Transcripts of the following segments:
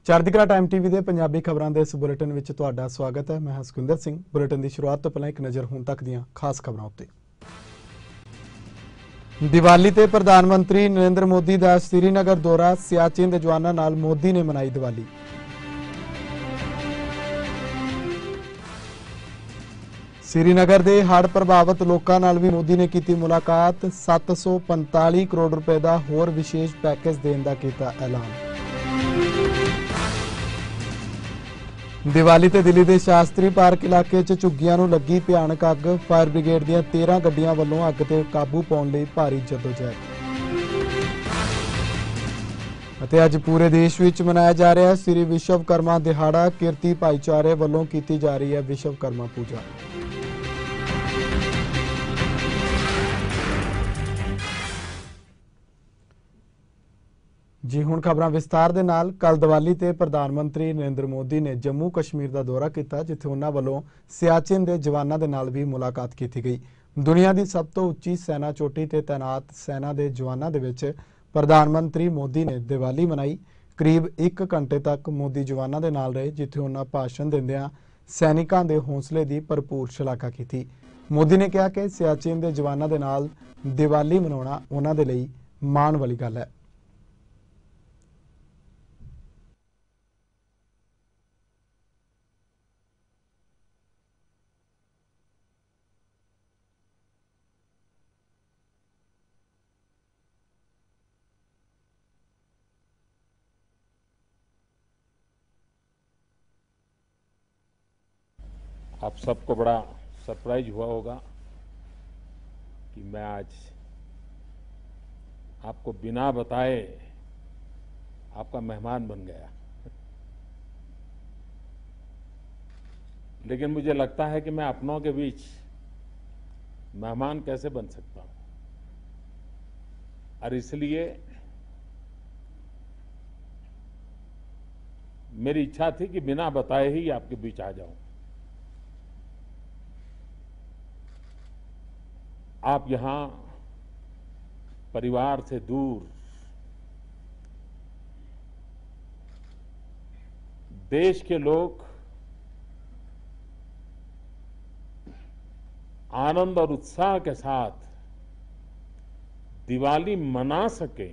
ਚੜ੍ਹਦੀ ਕਲਾ time TV ਦੇ ਪੰਜਾਬੀ ਖਬਰਾਂ ਦੇ ਇਸ ਬੁਲੇਟਿਨ ਵਿੱਚ ਤੁਹਾਡਾ ਸਵਾਗਤ ਹੈ। ਮੈਂ ਸੁਖਿੰਦਰ ਸਿੰਘ। ਬੁਲੇਟਿਨ ਦੀ ਸ਼ੁਰੂਆਤ ਤੋਂ ਪਹਿਲਾਂ ਇੱਕ ਨਜ਼ਰ ਹੁਣ ਤੱਕ ਦੀਆਂ ਖਾਸ ਖਬਰਾਂ ਉੱਤੇ। ਦੀਵਾਲੀ ਤੇ ਪ੍ਰਧਾਨ ਮੰਤਰੀ ਨਰਿੰਦਰ ਮੋਦੀ ਦਾ ਸ੍ਰੀਨਗਰ ਦੌਰਾ, ਸਿਆਚਿਨ ਦੇ ਜਵਾਨਾਂ ਨਾਲ ਮੋਦੀ ਨੇ ਮਨਾਈ ਦੀਵਾਲੀ। श्रीनगर के हड़ प्रभावित लोगों नाल भी मोदी ने की मुलाकात। 745 करोड़ रुपए का होर विशेष पैकेज देने का किया ऐलान। दिवाली ते दिल्ली के शास्त्री पार्क इलाके च झुग्गियां नूं लगी भयानक अग। फायर ब्रिगेड दीयां 13 गड्डियां वल्लों अग ते काबू पाउण लई भारी जद्दोजहद। अज पूरे देश विच मनाया जा रहा है श्री विश्वकर्मा दिहाड़ा। किरती भाईचारे वल्लों की जा रही है विश्वकर्मा पूजा। जी हुण खबरां विस्तार दे नाल। कल दिवाली ते प्रधानमंत्री नरेंद्र मोदी ने जम्मू कश्मीर का दौरा किया, जिथे उन्हां वल्लों सियाचिन के जवानों के नाल भी मुलाकात की गई। दुनिया की सब तो उच्ची सैना चोटी ते तैनात सेना के जवानों के विच प्रधानमंत्री मोदी ने दिवाली मनाई। करीब 1 घंटे तक मोदी जवानों के नाल रहे, जिथे उन्हां भाषण दिंदिआं सैनिकां दे हौसले की भरपूर शलाघा की। मोदी ने कहा कि सियाचिन के जवानों के नाल दिवाली मनाउणा उन्हां दे लई माण वाली गल है। आप सबको बड़ा सरप्राइज हुआ होगा कि मैं आज आपको बिना बताए आपका मेहमान बन गया। लेकिन मुझे लगता है कि मैं अपनों के बीच मेहमान कैसे बन सकता हूं, और इसलिए मेरी इच्छा थी कि बिना बताए ही आपके बीच आ जाऊं। आप यहां परिवार से दूर देश के लोग आनंद और उत्साह के साथ दिवाली मना सके,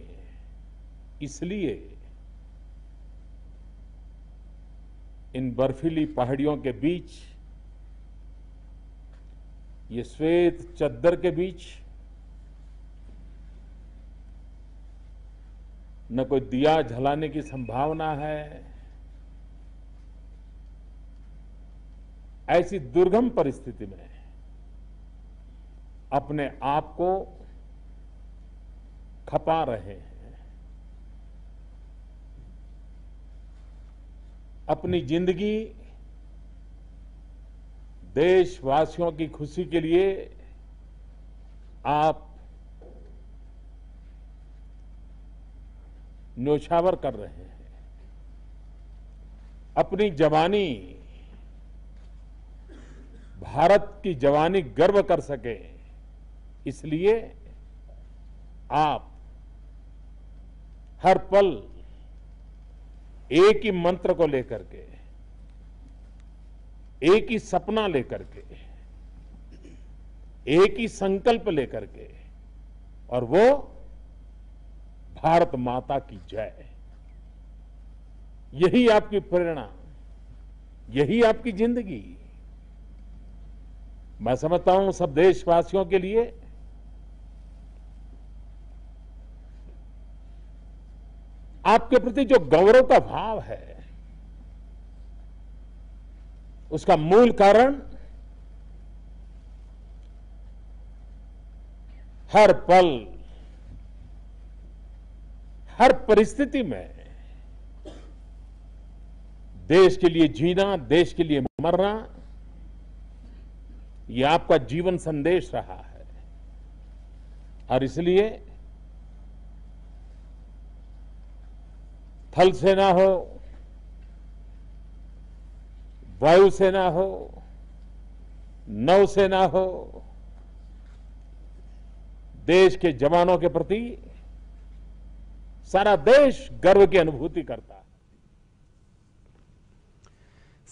इसलिए इन बर्फीली पहाड़ियों के बीच, ये श्वेत चद्दर के बीच न कोई दिया जलाने की संभावना है। ऐसी दुर्गम परिस्थिति में अपने आप को खपा रहे हैं। अपनी जिंदगी देशवासियों की खुशी के लिए आप न्योछावर कर रहे हैं। अपनी जवानी, भारत की जवानी गर्व कर सके, इसलिए आप हर पल एक ही मंत्र को लेकर के, एक ही सपना लेकर के, एक ही संकल्प लेकर के, और वो भारत माता की जय। यही आपकी प्रेरणा, यही आपकी जिंदगी। मैं समझता हूं सब देशवासियों के लिए आपके प्रति जो गौरव का भाव है, उसका मूल कारण हर पल, हर परिस्थिति में देश के लिए जीना, देश के लिए मरना, ये आपका जीवन संदेश रहा है। और इसलिए थल सेना हो, वायुसेना हो, नौसेना हो, देश के जवानों के प्रति सारा देश गर्व की अनुभूति करता है।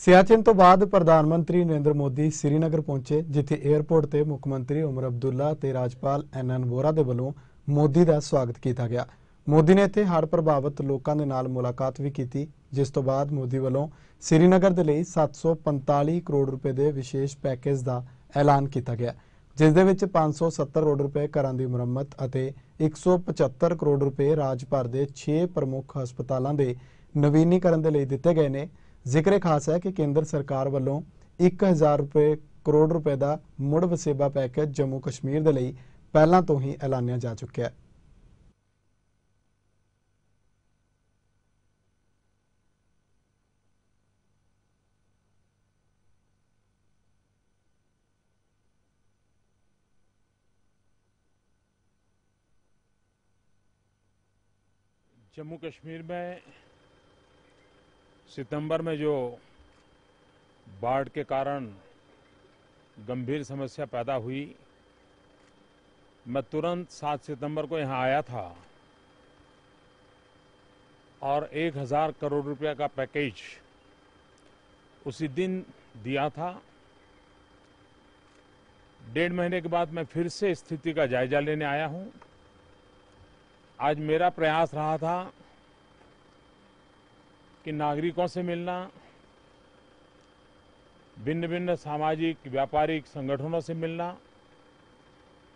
ਸਿਆਚਿਨ ਤੋਂ ਬਾਅਦ ਪ੍ਰਧਾਨ ਮੰਤਰੀ ਨਰਿੰਦਰ ਮੋਦੀ ਸ੍ਰੀਨਗਰ ਪਹੁੰਚੇ, ਜਿੱਥੇ 에ਅਰਪੋਰਟ ਤੇ ਮੁੱਖ ਮੰਤਰੀ ਉਮਰ ਅਬਦੁੱਲਾ ਤੇ ਰਾਜਪਾਲ ਐਨਐਨ ਵੋਰਾ ਦੇ ਵੱਲੋਂ ਮੋਦੀ ਦਾ ਸਵਾਗਤ ਕੀਤਾ ਗਿਆ। ਮੋਦੀ ਨੇ ਇੱਥੇ ਹੜ੍ਹ ਪ੍ਰਭਾਵਿਤ ਲੋਕਾਂ ਦੇ ਨਾਲ ਮੁਲਾਕਾਤ ਵੀ ਕੀਤੀ, ਜਿਸ ਤੋਂ ਬਾਅਦ ਮੋਦੀ ਵੱਲੋਂ ਸ੍ਰੀਨਗਰ ਦੇ ਲਈ 745 ਕਰੋੜ ਰੁਪਏ ਦੇ ਵਿਸ਼ੇਸ਼ ਪੈਕੇਜ ਦਾ ਐਲਾਨ ਕੀਤਾ ਗਿਆ, ਜਿਸ ਦੇ ਵਿੱਚ 570 ਕਰੋੜ ਰੁਪਏ ਘਰਾਂ ਦੀ ਮੁਰੰਮਤ ਅਤੇ 175 ਕਰੋੜ ਰੁਪਏ ਰਾਜ ਭਰ ਦੇ 6 ਪ੍ਰਮੁੱਖ ਹਸਪਤਾਲਾਂ ਦੇ ਨਵੀਨੀਕਰਨ ਦੇ ਲਈ ਦਿੱਤੇ ਗਏ ਨੇ। ਜ਼ਿਕਰ ਖਾਸ ਹੈ ਕਿ ਕੇਂਦਰ ਸਰਕਾਰ ਵੱਲੋਂ 1000 ਕਰੋੜ ਰੁਪਏ ਦਾ ਮੁੜ ਵਸੇਬਾ ਪੈਕੇਜ ਜੰਮੂ ਕਸ਼ਮੀਰ ਦੇ ਲਈ ਪਹਿਲਾਂ ਤੋਂ ਹੀ ਐਲਾਨਿਆ ਜਾ ਚੁੱਕਿਆ ਹੈ। जम्मू कश्मीर में सितंबर में जो बाढ़ के कारण गंभीर समस्या पैदा हुई, मैं तुरंत 7 सितंबर को यहां आया था और 1000 करोड़ रुपया का पैकेज उसी दिन दिया था। 1.5 महीने के बाद मैं फिर से स्थिति का जायजा लेने आया हूं। आज मेरा प्रयास रहा था कि नागरिकों से मिलना, भिन्न भिन्न सामाजिक व्यापारिक संगठनों से मिलना,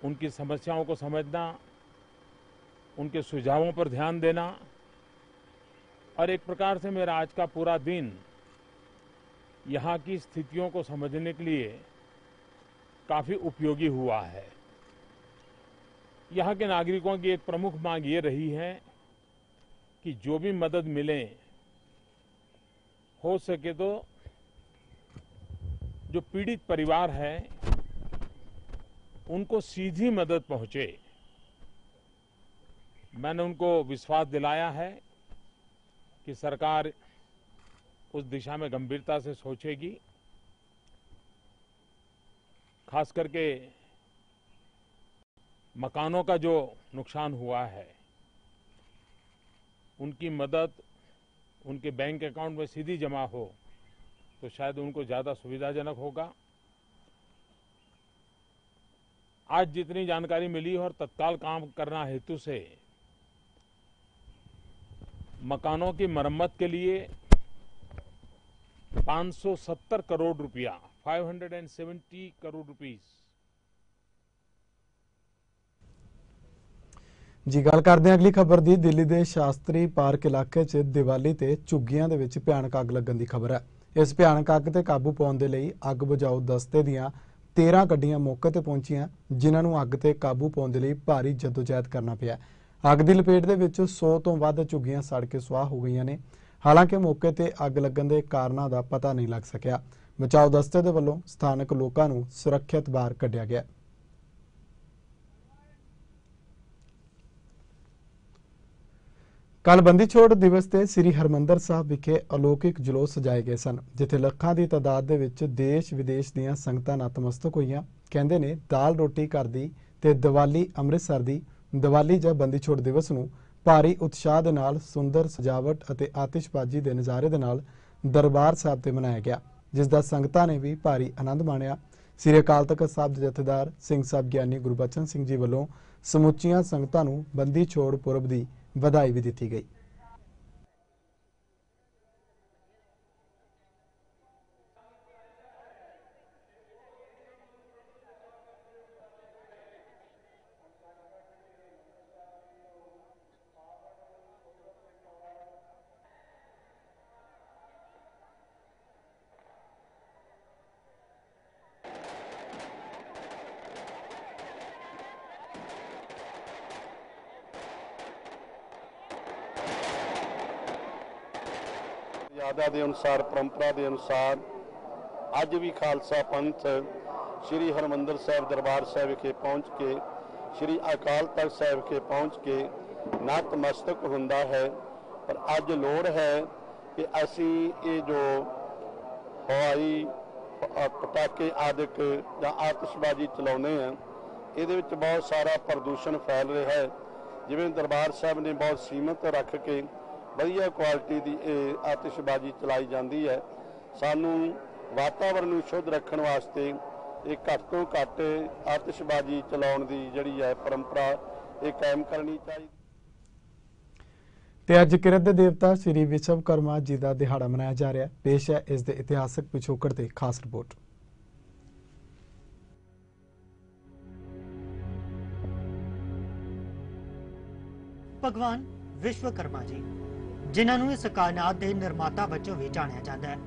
उनकी समस्याओं को समझना, उनके सुझावों पर ध्यान देना, और एक प्रकार से मेरा आज का पूरा दिन यहाँ की स्थितियों को समझने के लिए काफी उपयोगी हुआ है। यहाँ के नागरिकों की एक प्रमुख मांग ये रही है कि जो भी मदद मिले, हो सके तो जो पीड़ित परिवार है उनको सीधी मदद पहुंचे। मैंने उनको विश्वास दिलाया है कि सरकार उस दिशा में गंभीरता से सोचेगी। खास करके मकानों का जो नुकसान हुआ है, उनकी मदद उनके बैंक अकाउंट में सीधी जमा हो तो शायद उनको ज़्यादा सुविधाजनक होगा। आज जितनी जानकारी मिली और तत्काल काम करना हेतु से मकानों की मरम्मत के लिए 570 करोड़ रुपया 570 करोड़ रुपीस जी गल करते हैं अगली खबर की। दिल्ली के शास्त्री पार्क इलाके च दिवाली ते झुग्गियां दे विच भयानक अग लगन की खबर है। इस भयानक अग ते काबू पाउण दे लई अग बुझाऊ दस्ते दीआं 13 गड्डियां मौके ते पहुंचियां, जिन्हां नूं अग ते काबू पाउण दे लई भारी जदोजहद करना पिया। अग दी लपेट दे विच 100 तो वध झुग्गियां सड़ के सुआह हो गईयां ने। हालांकि मौके ते अग लगन दे कारनां दा पता नहीं लग सकिया। बचाव दस्ते दे वल्लों स्थानक लोकां नूं सुरੱਖਿਅਤ बाहर कढिया गया। कल बंदी छोड़ दिवस ते श्री हरमंदर साहब विखे अलौकिक जलूस सजाए गए सन, जिथे लखां की तादाद दे विच देश विदेश दीआं संगतां नतमस्तक होईयां। कहंदे ने दाल रोटी घर दी ते दिवाली अमृतसर दी दिवाली जां बंदी छोड़ दिवस नूं भारी उत्साह दे नाल सुंदर सजावट अते आतिशबाजी दे नज़ारे दे नाल दरबार साहब ते मनाया गया, जिस दा संगतां ने भी भारी आनंद माणिया। श्री अकाल तख्त साहब दे जथेदार सिंह साहब ज्ञानी गुरबचन सिंह जी वल्लों समूचियां संगतां नूं बंदी छोड़ पुरब दी ਵਧਾਈ भी दी गई। मर्यादा के अनुसार परंपरा के अनुसार अज भी खालसा पंथ श्री हरमंदर साहब दरबार साहब विखे पहुँच के श्री अकाल तख्त साहब विखे पहुँच के नतमस्तक होंदा है। पर अज लोड़ है कि असी ये जो हवाई पटाके आदिक या आतिशबाजी चलाने हैं, ये बहुत सारा प्रदूषण फैल रहा है। जिवें दरबार साहब ने बहुत सीमित रख के वधिया क्वालिटी की आतिशबाजी चलाई जाती है। ਸਾਨੂੰ ਵਾਤਾਵਰਣ ਨੂੰ ਸ਼ੁੱਧ ਰੱਖਣ ਵਾਸਤੇ ਇਹ ਘੱਟ ਤੋਂ ਘੱਟ ਆਤਿਸ਼ਬਾਜ਼ੀ ਚਲਾਉਣ ਦੀ ਜਿਹੜੀ ਹੈ ਪਰੰਪਰਾ ਇਹ ਕਾਇਮ ਕਰਨੀ ਚਾਹੀਦੀ। ਤੇ ਅੱਜ ਕਿਰਤ ਦੇ ਦੇਵਤਾ ਸ੍ਰੀ ਵਿਸ਼ਵਕਰਮਾ ਜੀ ਦਾ ਦਿਹਾੜਾ ਮਨਾਇਆ ਜਾ ਰਿਹਾ ਹੈ। ਪੇਸ਼ ਹੈ ਇਸ ਦੇ ਇਤਿਹਾਸਕ ਪਿਛੋਕੜ ਤੇ ਖਾਸ ਰਿਪੋਰਟ। ਭਗਵਾਨ ਵਿਸ਼ਵਕਰਮਾ ਜੀ, ਜਿਨ੍ਹਾਂ ਨੂੰ ਇਸ ਕਾਇਨਾਤ ਦੇ ਨਿਰਮਾਤਾ ਵਜੋਂ ਵੀ ਜਾਣਿਆ ਜਾਂਦਾ ਹੈ।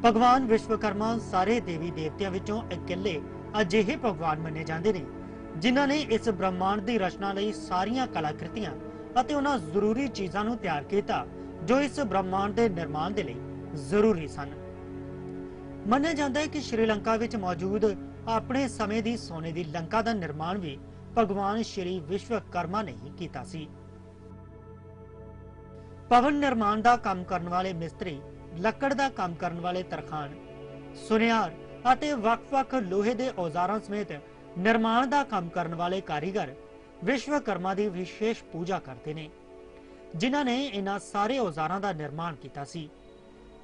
ਭਗਵਾਨ ਵਿਸ਼ਵਕਰਮਾ ਸਾਰੇ ਦੇਵੀ ਦੇਵਤਿਆਂ ਵਿੱਚੋਂ ਇਕੱਲੇ ਅਜਿਹੇ ਭਗਵਾਨ ਮੰਨੇ ਜਾਂਦੇ ਨੇ ਜਿਨ੍ਹਾਂ ਨੇ ਇਸ ਬ੍ਰਹਮਾਂਡ ਦੀ ਰਚਨਾ ਲਈ ਸਾਰੀਆਂ ਕਲਾਕ੍ਰਿਤੀਆਂ ਅਤੇ ਉਹਨਾਂ ਜ਼ਰੂਰੀ ਚੀਜ਼ਾਂ ਨੂੰ ਤਿਆਰ ਕੀਤਾ ਜੋ ਇਸ ਬ੍ਰਹਮਾਂਡ ਦੇ ਨਿਰਮਾਣ ਦੇ ਲਈ ਜ਼ਰੂਰੀ ਸਨ। ਮੰਨਿਆ ਜਾਂਦਾ ਹੈ ਕਿ ਸ਼੍ਰੀਲੰਕਾ ਵਿੱਚ ਮੌਜੂਦ ਆਪਣੇ ਸਮੇਂ ਦੀ ਸੋਨੇ ਦੀ ਲੰਕਾ ਦਾ ਨਿਰਮਾਣ ਵੀ ਭਗਵਾਨ ਸ਼੍ਰੀ ਵਿਸ਼ਵਕਰਮਾ ਨੇ ਹੀ ਕੀਤਾ ਸੀ। ਭਵਨ ਨਿਰਮਾਣ ਦਾ ਕੰਮ ਕਰਨ ਵਾਲੇ ਮਿਸਤਰੀ, ਲੱਕੜ ਦਾ ਕੰਮ ਕਰਨ ਵਾਲੇ ਤਰਖਾਣ, ਸੁਨਿਆਰ ਅਤੇ ਵੱਖ-ਵੱਖ ਲੋਹੇ ਦੇ ਔਜ਼ਾਰਾਂ ਸਮੇਤ ਨਿਰਮਾਣ ਦਾ ਕੰਮ ਕਰਨ ਵਾਲੇ ਕਾਰੀਗਰ ਵਿਸ਼ਵਕਰਮਾ ਦੀ ਵਿਸ਼ੇਸ਼ ਪੂਜਾ ਕਰਦੇ ਨੇ, ਜਿਨ੍ਹਾਂ ਨੇ ਇਹਨਾਂ ਸਾਰੇ ਔਜ਼ਾਰਾਂ ਦਾ ਨਿਰਮਾਣ ਕੀਤਾ ਸੀ।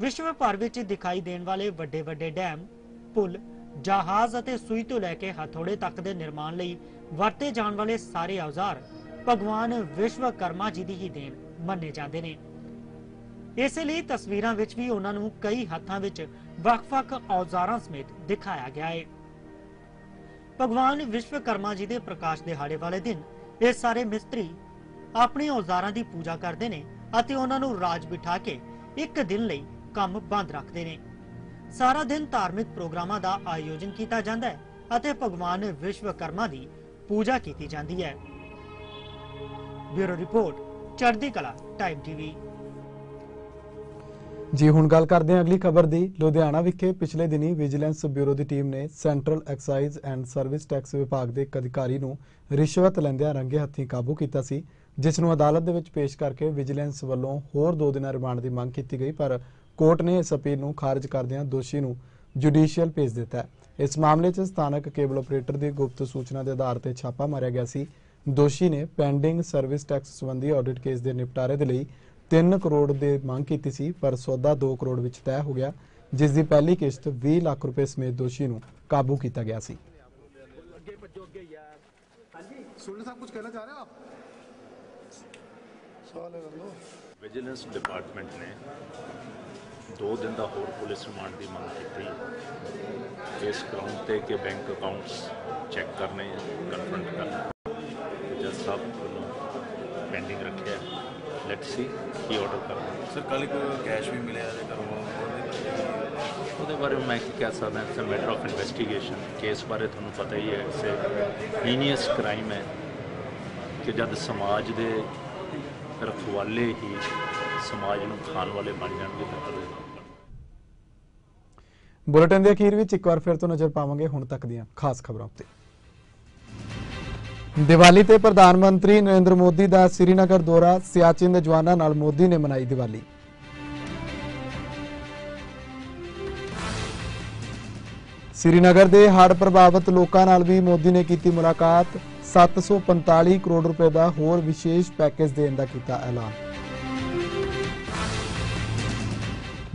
ਵਿਸ਼ਵ ਭਰ ਵਿੱਚ ਦਿਖਾਈ ਦੇਣ ਵਾਲੇ ਵੱਡੇ-ਵੱਡੇ ਡੈਮ, ਪੁਲ, ਜਹਾਜ਼ ਅਤੇ ਸੂਈ ਤੋਂ ਲੈ ਕੇ ਹਥੌੜੇ ਤੱਕ ਦੇ ਨਿਰਮਾਣ ਲਈ ਵਰਤੇ ਜਾਣ ਵਾਲੇ ਸਾਰੇ ਔਜ਼ਾਰ ਭਗਵਾਨ ਵਿਸ਼ਵਕਰਮਾ ਜੀ ਦੀ ਹੀ ਦੇਣ ਮੰਨੇ ਜਾਂਦੇ ਨੇ। ਇਸੇ ਲਈ ਤਸਵੀਰਾਂ ਵਿੱਚ ਵੀ ਉਹਨਾਂ ਨੂੰ ਕਈ ਹੱਥਾਂ ਵਿੱਚ ਵੱਖ-ਵੱਖ ਔਜ਼ਾਰਾਂ ਸਮੇਤ ਦਿਖਾਇਆ ਗਿਆ ਹੈ। ਭਗਵਾਨ ਵਿਸ਼ਵਕਰਮਾ ਜੀ ਦੇ ਪ੍ਰਕਾਸ਼ ਦਿਹਾੜੇ ਵਾਲੇ ਦਿਨ ਇਹ ਸਾਰੇ ਮਿਸਤਰੀ ਆਪਣੇ ਔਜ਼ਾਰਾਂ ਦੀ ਪੂਜਾ ਕਰਦੇ ਨੇ ਅਤੇ ਉਹਨਾਂ ਨੂੰ ਰਾਜ ਬਿਠਾ ਕੇ ਇੱਕ ਦਿਨ ਲਈ ਕੰਮ ਬੰਦ ਰੱਖਦੇ ਨੇ। ਸਾਰਾ ਦਿਨ ਧਾਰਮਿਕ ਪ੍ਰੋਗਰਾਮਾਂ ਦਾ ਆਯੋਜਨ ਕੀਤਾ ਜਾਂਦਾ ਹੈ ਅਤੇ ਭਗਵਾਨ ਵਿਸ਼ਵਕਰਮਾ ਦੀ ਪੂਜਾ ਕੀਤੀ ਜਾਂਦੀ ਹੈ। ਬਿਊਰੋ ਰਿਪੋਰਟ, ਚੜ੍ਹਦੀ ਕਲਾ ਟਾਈਮ ਟੀਵੀ। ਜੀ ਹੁਣ ਗੱਲ ਕਰਦੇ ਹਾਂ ਅਗਲੀ ਖਬਰ ਦੀ। ਲੁਧਿਆਣਾ ਵਿਖੇ ਪਿਛਲੇ ਦਿਨੀ ਵਿਜੀਲੈਂਸ ਬਿਊਰੋ ਦੀ ਟੀਮ ਨੇ central excise and service tax ਵਿਭਾਗ ਦੇ ਇੱਕ ਅਧਿਕਾਰੀ ਨੂੰ ਰਿਸ਼ਵਤ ਲੈਂਦਿਆਂ ਰੰਗੇ ਹੱਥੀਂ ਕਾਬੂ ਕੀਤਾ ਸੀ, ਜਿਸ ਨੂੰ ਅਦਾਲਤ ਦੇ ਵਿੱਚ ਪੇਸ਼ ਕਰਕੇ ਵਿਜੀਲੈਂਸ ਵੱਲੋਂ ਹੋਰ 2 ਦਿਨਾਂ ਰਿਮਾਂਡ ਦੀ ਮੰਗ ਕੀਤੀ ਗਈ, ਪਰ ਕੋਰਟ ਨੇ ਇਸ ਅਪੀਲ ਨੂੰ ਖਾਰਜ ਕਰਦਿਆਂ ਦੋਸ਼ੀ ਨੂੰ ਜੁਡੀਸ਼ੀਅਲ ਭੇਜ ਦਿੱਤਾ ਹੈ। ਇਸ ਮਾਮਲੇ 'ਚ ਸਥਾਨਕ ਕੇਬਲ ਆਪਰੇਟਰ ਦੀ ਗੁਪਤ ਸੂਚਨਾ ਦੇ ਆਧਾਰ ਤੇ ਛਾਪਾ ਮਾਰਿਆ ਗਿਆ ਸੀ। ਦੋਸ਼ੀ ਨੇ ਪੈਂਡਿੰਗ ਸਰਵਿਸ ਟੈਕਸ ਸੰਬੰਧੀ ਆਡਿਟ ਕੇਸ ਦੇ ਨਿਪਟਾਰੇ ਦੇ ਲਈ 3 ਕਰੋੜ ਦੀ ਮੰਗ ਕੀਤੀ ਸੀ, ਪਰ ਸੌਦਾ 2 ਕਰੋੜ ਵਿੱਚ ਤੈਅ ਹੋ ਗਿਆ, ਜਿਸ ਦੀ ਪਹਿਲੀ ਕਿਸ਼ਤ 20 ਲੱਖ ਰੁਪਏ ਸਮੇਤ ਦੋਸ਼ੀ ਨੂੰ ਕਾਬੂ ਕੀਤਾ ਗਿਆ ਸੀ। ਵਿਜੀਲੈਂਸ ਡਿਪਾਰਟਮੈਂਟ ਨੇ 2 ਦਿਨ ਦਾ ਹੋਰ ਪੁਲਿਸ ਰਿਮਾਂਡ ਦੀ ਮੰਗ ਕੀਤੀ ਇਸ ਗਰਾਊਂਡ ਤੇ ਕਿ ਬੈਂਕ ਅਕਾਊਂਟਸ ਚੈੱਕ ਕਰਨੇ, ਕਨਫਰੰਟ ਕਰਨਾ। ਜੱਜ ਸਾਹਿਬ ਵੱਲੋਂ ਪੈਂਡਿੰਗ ਰੱਖਿਆ, ਲੈਟਸ ਸੀ ਕੀ ਆਰਡਰ ਕਰਨਾ। ਸਰ ਕੱਲ੍ਹ ਇੱਕ ਕੈਸ਼ ਵੀ ਮਿਲਿਆ ਇਹਦੇ ਘਰੋਂ, ਉਹਦੇ ਬਾਰੇ ਮੈਂ ਕੀ ਕਹਿ ਸਕਦਾ, it's a matter of investigation. Case ਬਾਰੇ ਤੁਹਾਨੂੰ ਪਤਾ ਹੀ ਹੈ, ਇਟਸ ਹੀਨੀਅਸ ਕ੍ਰਾਈਮ ਹੈ ਕਿ ਜਦ ਸਮਾਜ ਦੇ ਰਖਵਾਲੇ ਹੀ ਸਮਾਜ ਨੂੰ ਖਾਣ ਵਾਲੇ ਬਣ ਜਾਣਗੇ ਤਾਂ ਬੁਲੇਟਿਨ ਦੇ ਅਖੀਰ ਵਿੱਚ ਇੱਕ ਵਾਰ ਫਿਰ ਤੋਂ ਨਜ਼ਰ ਪਾਵਾਂਗੇ ਹੁਣ ਤੱਕ ਦੀਆਂ ਖਾਸ ਖਬਰਾਂ ਉੱਤੇ। ਦੀਵਾਲੀ ਤੇ ਪ੍ਰਧਾਨ ਮੰਤਰੀ ਨਰਿੰਦਰ ਮੋਦੀ ਦਾ ਸ੍ਰੀਨਗਰ ਦੌਰਾ, ਸਿਆਚਿਨ ਦੇ ਜਵਾਨਾਂ ਨਾਲ ਮੋਦੀ ਨੇ ਮਨਾਈ ਦੀਵਾਲੀ। ਸ੍ਰੀਨਗਰ ਦੇ ਹੜ੍ਹ ਪ੍ਰਭਾਵਿਤ ਲੋਕਾਂ ਨਾਲ ਵੀ ਮੋਦੀ ਨੇ ਕੀਤੀ ਮੁਲਾਕਾਤ। 745 ਕਰੋੜ ਰੁਪਏ ਦਾ ਹੋਰ ਵਿਸ਼ੇਸ਼ ਪੈਕੇਜ ਦੇਣ ਦਾ ਕੀਤਾ ਐਲਾਨ।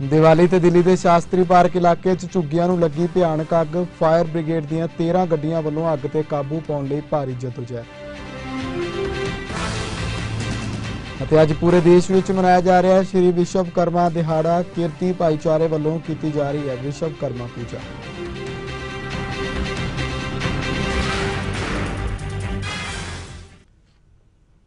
ਦੀਵਾਲੀ ਤੇ ਦਿੱਲੀ ਦੇ ਸ਼ਾਸਤਰੀ ਪਾਰਕ ਇਲਾਕੇ 'ਚ ਝੁੱਗੀਆਂ ਨੂੰ ਲੱਗੀ ਭਿਆਨਕ ਅੱਗ। ਫਾਇਰ ਬ੍ਰਿਗੇਡ ਦੀਆਂ 13 ਗੱਡੀਆਂ ਵੱਲੋਂ ਅੱਗ ਤੇ ਕਾਬੂ ਪਾਉਣ ਲਈ ਭਾਰੀ ਜਦੋਜਹਿਦ। ਅਤੇ ਅੱਜ ਪੂਰੇ ਦੇਸ਼ ਵਿੱਚ ਮਨਾਇਆ ਜਾ ਰਿਹਾ ਹੈ ਸ਼੍ਰੀ ਵਿਸ਼ਵਕਰਮਾ ਦਿਹਾੜਾ। ਕਿਰਤੀ ਭਾਈਚਾਰੇ ਵੱਲੋਂ ਕੀਤੀ ਜਾ ਰਹੀ ਹੈ ਵਿਸ਼ਵਕਰਮਾ ਪੂਜਾ।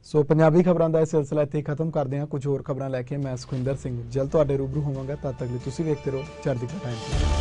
ਸੋ ਪੰਜਾਬੀ ਖਬਰਾਂ ਦਾ ਇਹ ਸਿਲਸਿਲਾ ਇੱਥੇ ਖਤਮ ਕਰਦੇ ਹਾਂ। ਕੁਝ ਹੋਰ ਖਬਰਾਂ ਲੈ ਕੇ ਮੈਂ ਸੁਖਿੰਦਰ ਸਿੰਘ ਜਲਦ ਤੁਹਾਡੇ ਰੂਬਰੂ ਹੋਵਾਂਗਾ। ਤਦ ਤੱਕ ਲਈ ਤੁਸੀਂ ਵੇਖਦੇ ਰਹੋ ਚੜ੍ਹਦੀ ਕਲਾ ਟਾਈਮ।